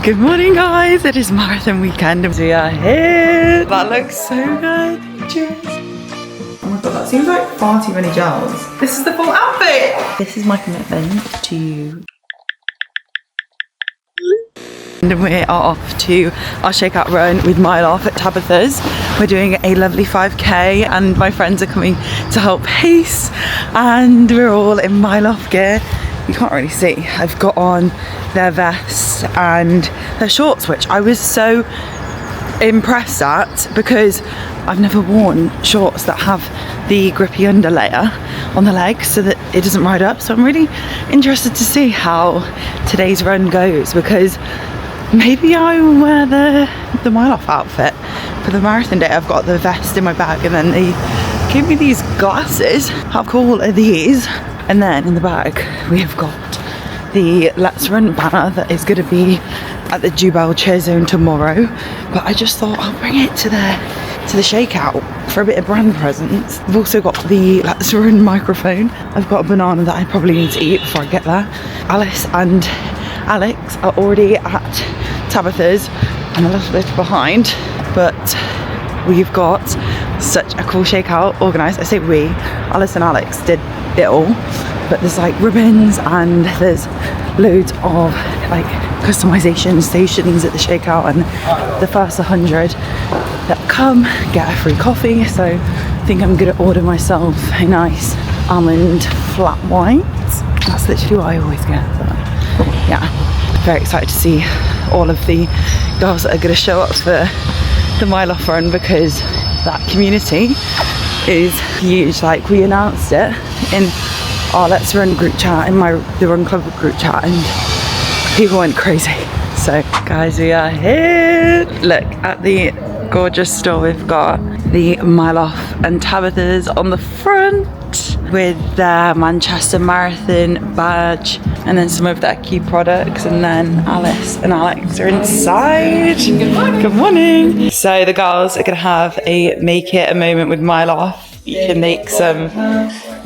Good morning, guys. It is marathon weekend and we are here. That looks so good. Cheers. Oh my god, that seems like far too many gels. This is the full outfit. This is my commitment to you. And we are off to our shakeout run with Mileoff at Tabithas. We're doing a lovely 5k and my friends are coming to help pace and we're all in Mileoff gear. You can't really see. I've got on their vests and their shorts, which I was so impressed at because I've never worn shorts that have the grippy underlayer on the legs so that it doesn't ride up. So I'm really interested to see how today's run goes because maybe I will wear the Mileoff outfit for the marathon day. I've got the vest in my bag and then they gave me these glasses. How cool are these? And then in the bag we have got the letsRUN banner that is going to be at the Jubel Cheer Zone tomorrow. But I just thought I'll bring it to the shakeout for a bit of brand presence. I've also got the letsRUN microphone. I've got a banana that I probably need to eat before I get there. Alice and Alex are already at Tabitha's. I'm a little bit behind, but we've got such a cool shakeout organised. I say we, Alice and Alex did it all, but there's like ribbons and there's loads of like customization stations at the shakeout, and the first 100 that come get a free coffee. So I think I'm gonna order myself a nice almond flat white. That's literally what I always get, but yeah, very excited to see all of the girls that are going to show up for the Mileoff run because that community is huge. Like, we announced it in our letsRUN group chat, in the Run Club group chat, and people went crazy. So guys, we are here. Look at the gorgeous store. We've got the Mileoff and Tabithas on the front with their Manchester Marathon badge and then some of their key products, and then Alice and Alex are inside. Good morning. Good morning. So the girls are gonna have a make it a moment with Mileoff. You can make some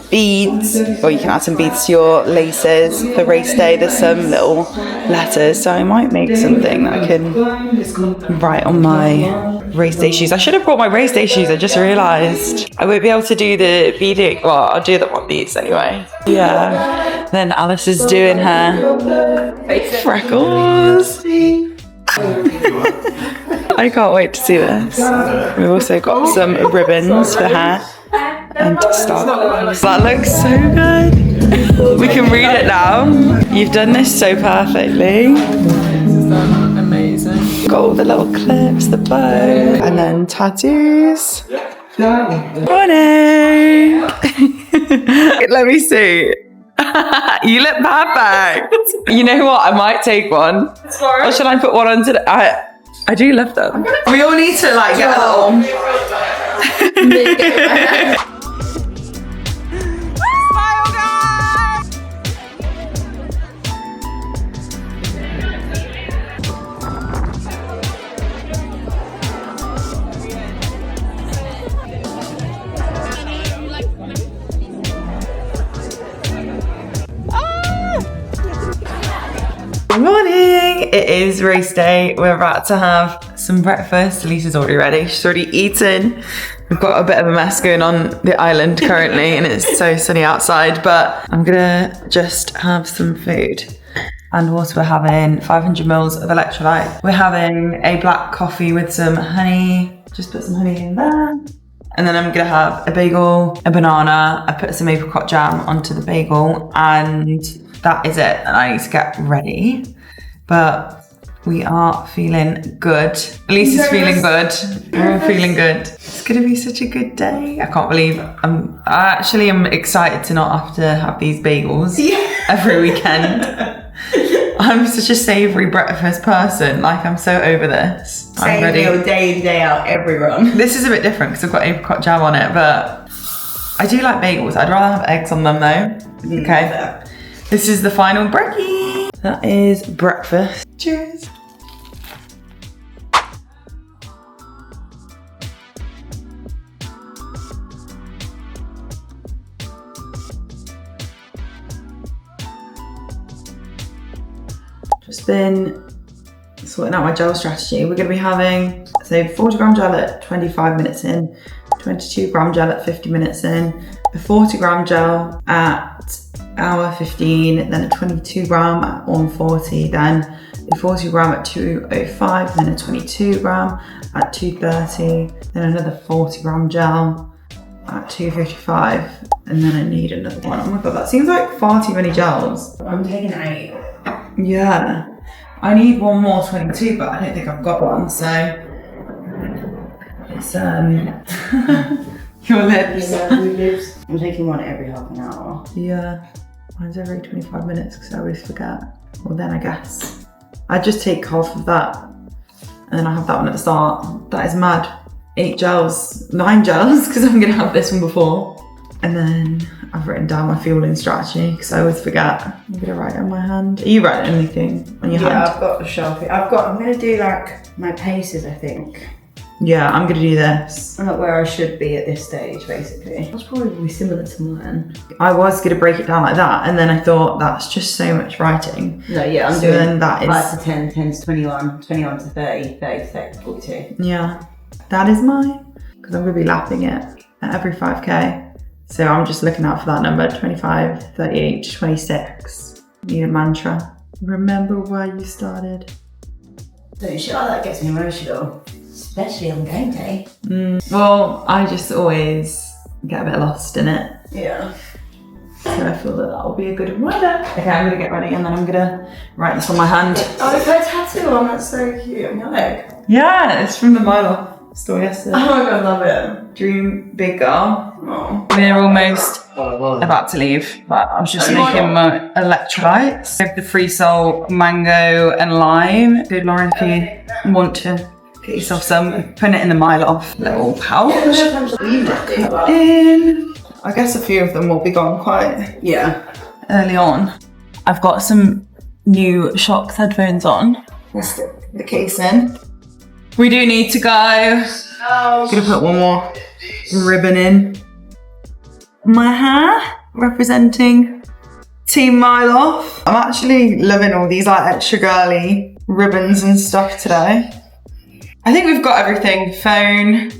beads, or you can add some beads to your laces for race day. There's some little letters, so I might make something that I can write on my race day shoes. I should have brought my race day shoes, I just realised. I won't be able to do the beading. Well, I'll do them on these anyway. Yeah. Then Alice is doing her freckles. I can't wait to see this. We've also got some ribbons for hair and stuff. That looks so good. We can read it now. You've done this so perfectly. Amazing. Got all the little clips, the bow, and then tattoos. Morning. Let me see. You look perfect. You know what? I might take one. Or should I put one on today? I do love them. We all need to like get a little. Good morning! It is race day. We're about to have some breakfast. Elise's already ready. She's already eaten. We've got a bit of a mess going on the island currently and it's so sunny outside, but I'm gonna just have some food. And also we're having 500 mils of electrolyte. We're having a black coffee with some honey. Just put some honey in there. And then I'm gonna have a bagel, a banana. I put some apricot jam onto the bagel and that is it, and I need to get ready. But we are feeling good. Elise is feeling good. We're all feeling good. It's gonna be such a good day. I can't believe I actually am excited to not have to have these bagels every weekend. I'm such a savoury breakfast person. Like, I'm so over this. I'm ready. Meal, day in, day out, every run. This is a bit different because I've got apricot jam on it, but I do like bagels. I'd rather have eggs on them though. Okay. This is the final brekkie. That is breakfast. Cheers. Just been sorting out my gel strategy. We're gonna be having, so 40 gram gel at 25 minutes in, 22 gram gel at 50 minutes in, a 40 gram gel at hour 15, then a 22 gram at 140, then a 40 gram at 205, then a 22 gram at 230, then another 40 gram gel at 255, and then I need another one. Oh my god, that seems like far too many gels. I'm taking 8. Yeah, I need one more 22, but I don't think I've got one, so it's your lips. I'm taking one every half an hour. Yeah, mine's every 25 minutes because I always forget. Well then I guess I just take half of that and then I have that one at the start. That is mad. 9 gels because I'm gonna have this one before. And then I've written down my fueling strategy because I always forget. I'm gonna write it on my hand. Are you writing anything on your hand? Yeah, I've got the Sharpie. I'm gonna do like my paces, I think. Yeah, I'm gonna do this. I'm not where I should be at this stage, basically. That's probably similar to mine. I was gonna break it down like that, and then I thought that's just so much writing. No, yeah, I'm so doing then that is 5 to 10, 10 to 21, 21 to 30, 30 to 30 to 42. Yeah, that is mine because I'm gonna be lapping it at every 5k. So I'm just looking out for that number: 25, 38, 26. Need a mantra. Remember why you started. So shit like that gets me emotional. Especially on game day. Well, I just always get a bit lost in it. Yeah. So I feel that will be a good reminder. Okay, I'm gonna get ready and then I'm gonna write this on my hand. Oh, it's got a tattoo on, that's so cute on your leg. Yeah, it's from the Mileoff store yesterday. Oh my god, love it. Dream big girl. Oh. We're almost about to leave, but I was just making my electrolytes. We have the Free Soul mango and lime. Good, Lauren, if you want to get yourself some, put it in the Mileoff little pouch. In. I guess a few of them will be gone quite early on. I've got some new Shocks headphones on. Let's get the case in. We do need to go. I'm gonna put one more ribbon in. My hair, representing Team Mileoff. I'm actually loving all these like extra girly ribbons and stuff today. I think we've got everything: phone,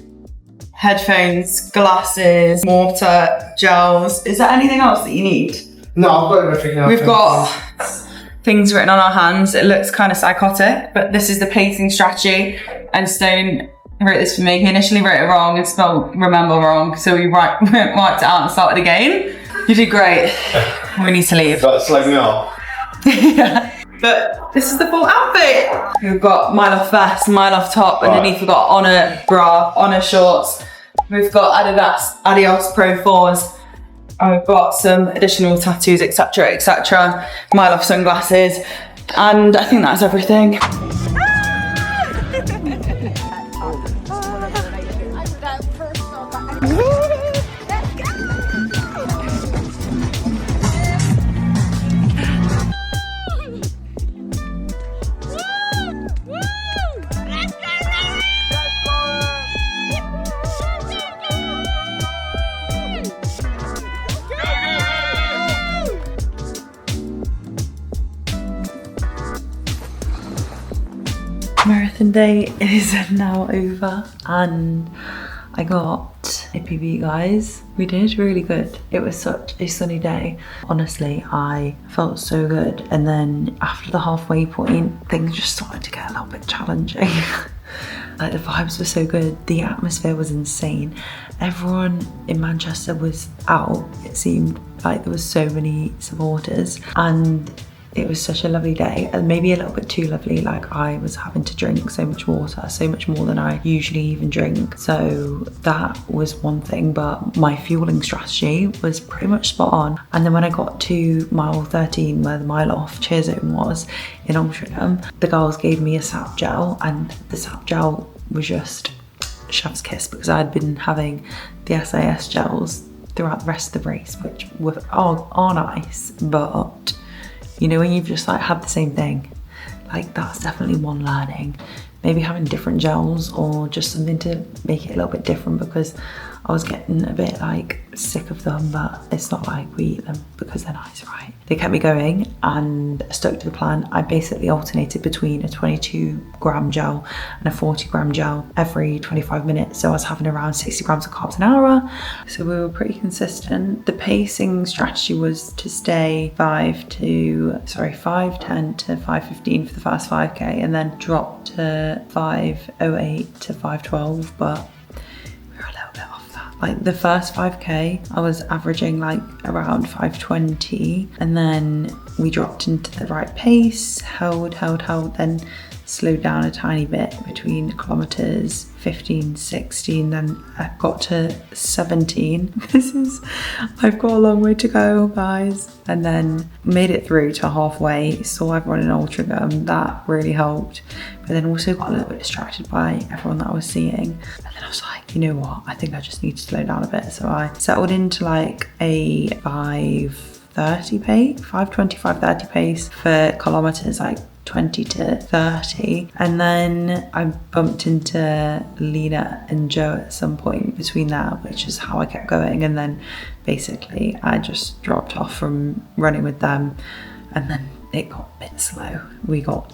headphones, glasses, mortar, gels. Is there anything else that you need? No, I've got everything else. We've got things written on our hands. It looks kind of psychotic, but this is the pacing strategy. And Stone wrote this for me. He initially wrote it wrong and spelled remember wrong, so we wiped it out and started again. You did great. We need to leave. Got to slow me off. Yeah. But this is the full outfit. We've got Mileoff vest, Mileoff top, underneath we've got Honor bra, Honor shorts. We've got Adios Pro 4s. And we've got some additional tattoos, etc, etc. Mileoff sunglasses. And I think that's everything. Marathon day is now over and I got a PB, guys. We did really good. It was such a sunny day. Honestly, I felt so good. And then after the halfway point, things just started to get a little bit challenging. Like the vibes were so good. The atmosphere was insane. Everyone in Manchester was out. It seemed like there was so many supporters and it was such a lovely day, and maybe a little bit too lovely. Like I was having to drink so much water, so much more than I usually even drink. So that was one thing, but my fueling strategy was pretty much spot on. And then when I got to mile 13, where the Mileoff cheer zone was in Altrincham, the girls gave me a sap gel, and the sap gel was just chef's kiss because I'd been having the SAS gels throughout the rest of the race, which are nice, but you know, when you've just like had the same thing, like that's definitely one learning. Maybe having different gels or just something to make it a little bit different, because I was getting a bit like sick of them, but it's not like we eat them because they're nice, right? They kept me going and I stuck to the plan. I basically alternated between a 22-gram gel and a 40-gram gel every 25 minutes. So I was having around 60 grams of carbs an hour. So we were pretty consistent. The pacing strategy was to stay 5:10 to 5:15 for the first 5k and then drop to 5:08 to 5:12, but we were a little bit off that. Like the first 5k, I was averaging like around 5:20, and then we dropped into the right pace, held, then slowed down a tiny bit between kilometers 15, 16, then I got to 17. I've got a long way to go, guys. And then made it through to halfway, saw everyone in Ultra Gum, that really helped. But then also got a little bit distracted by everyone that I was seeing. And then I was like, you know what, I think I just need to slow down a bit. So I settled into like a 5:30 pace, 5:20, 5:30 pace for kilometers, like 20 to 30, and then I bumped into Lena and Joe at some point between that, which is how I kept going. And then basically I just dropped off from running with them, and then it got a bit slow. We got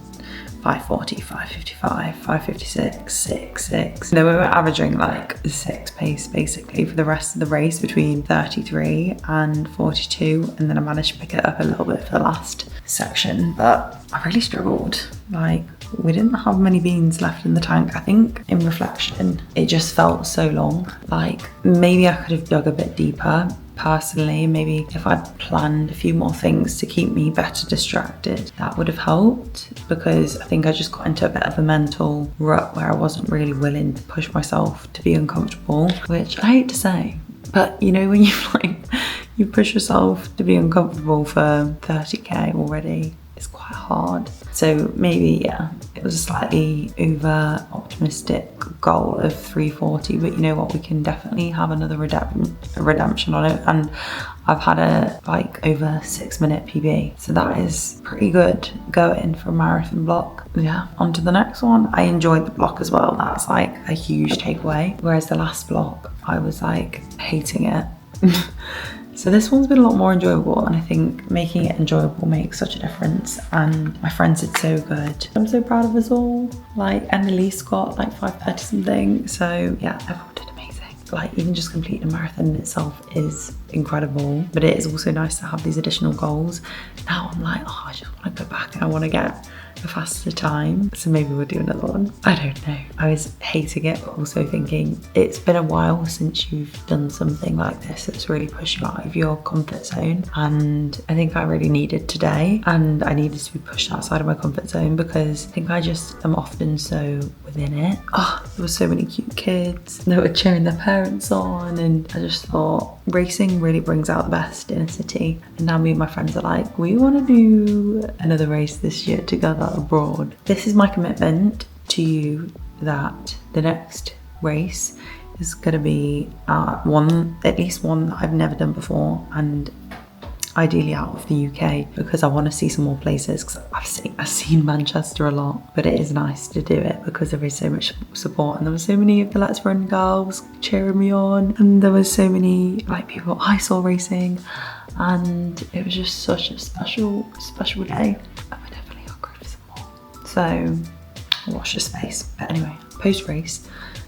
5:40, 5:55, 5:56, 6. Then we were averaging like 6 pace basically for the rest of the race between 33 and 42, and then I managed to pick it up a little bit for the last section, but I really struggled. Like, we didn't have many beans left in the tank. I think in reflection, it just felt so long. Like, maybe I could have dug a bit deeper. Personally, maybe if I'd planned a few more things to keep me better distracted, that would have helped, because I think I just got into a bit of a mental rut where I wasn't really willing to push myself to be uncomfortable, which I hate to say, but you know, when you push yourself to be uncomfortable for 30k already, it's quite hard. So maybe, yeah, it was a slightly over optimistic goal of 3:40, but you know what, we can definitely have another redemption on it. And I've had a like over 6-minute PB, so that is pretty good going for a marathon block. Yeah, on to the next one. I enjoyed the block as well. That's like a huge takeaway. Whereas the last block, I was like hating it. So this one's been a lot more enjoyable, and I think making it enjoyable makes such a difference. And my friends did so good. I'm so proud of us all. Like, and Elise got like 5:30 something. So yeah, everyone did amazing. Like, even just completing a marathon in itself is incredible, but it is also nice to have these additional goals. Now I'm like, oh, I just want to go back and I want to get a faster time, so maybe we'll do another one. I don't know. I was hating it, but also thinking it's been a while since you've done something like this that's really pushed you out of your comfort zone, and I think I really needed today, and I needed to be pushed outside of my comfort zone because I think I just am often so within it. Oh, there were so many cute kids that were cheering their parents on, and I just thought racing really brings out the best in a city. And now me and my friends are like, we want to do another race this year together abroad. This is my commitment to you, that the next race is going to be at least one that I've never done before, and ideally out of the UK, because I want to see some more places. Because I've seen Manchester a lot, but it is nice to do it because there is so much support, and there were so many of the letsRUN girls cheering me on, and there was so many like people I saw racing, and it was just such a special day. And we're definitely hungry for some more. So watch the space. But anyway, post race,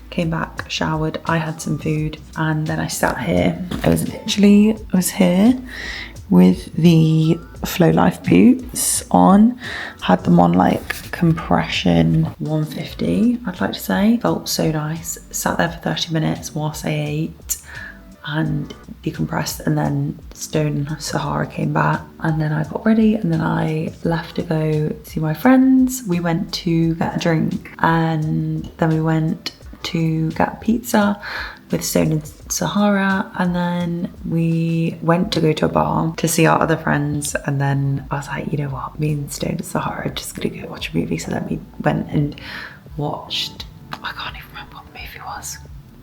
came back, showered, I had some food, and then I sat here. I was here with the Flow Life boots on, had them on like compression 150, I'd like to say. Felt so nice. Sat there for 30 minutes whilst I ate and decompressed, and then Stone and Sahara came back, and then I got ready, and then I left to go see my friends. We went to get a drink, and then we went to get pizza with Stone and Sahara, and then we went to go to a bar to see our other friends, and then I was like, you know what, me and Stone and Sahara are just gonna go watch a movie. So then we went and watched, I can't even remember what the movie was.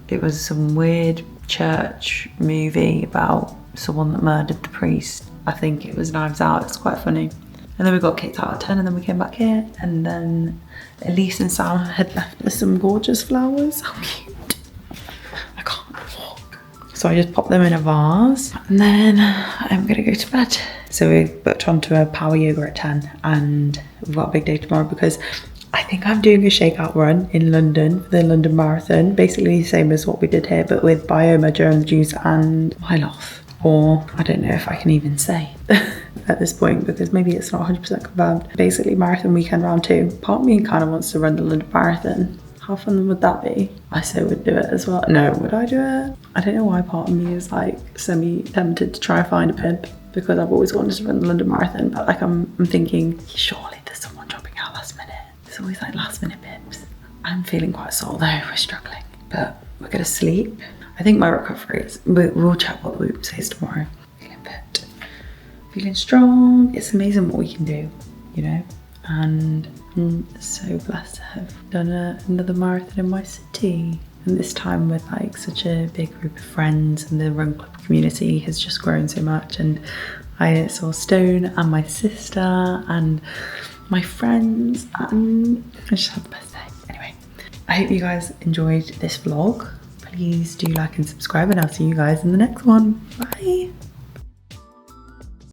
It was some weird church movie about someone that murdered the priest. I think it was Knives Out. It's quite funny. And then we got kicked out at 10, and then we came back here, and then Elise and Sam had left us some gorgeous flowers. How cute. I can't walk. So I just pop them in a vase and then I'm gonna go to bed. So we booked onto a power yoga at 10 and we've got a big day tomorrow because I think I'm doing a shakeout run in London for the London Marathon. Basically the same as what we did here, but with Bioma, Germ Juice and Mileoff. Or I don't know if I can even say at this point because maybe it's not 100% confirmed. Basically marathon weekend round 2. Part of me kind of wants to run the London Marathon. How fun would that be? I so would do it as well. No, would I do it? I don't know why part of me is like semi-tempted to try and find a bib because I've always wanted to run the London Marathon, but like I'm thinking, surely there's someone dropping out last minute. There's always like last minute bibs. I'm feeling quite sore though, we're struggling. But we're gonna sleep. I think my recovery is, we'll check what the Whoop says tomorrow. Feeling fit, feeling strong. It's amazing what we can do, you know? And I'm so blessed to have done another marathon in my city. And this time with like such a big group of friends, and the run club community has just grown so much. And I saw Stone and my sister and my friends, and I just had the best day. Anyway, I hope you guys enjoyed this vlog. Please do like and subscribe, and I'll see you guys in the next one. Bye.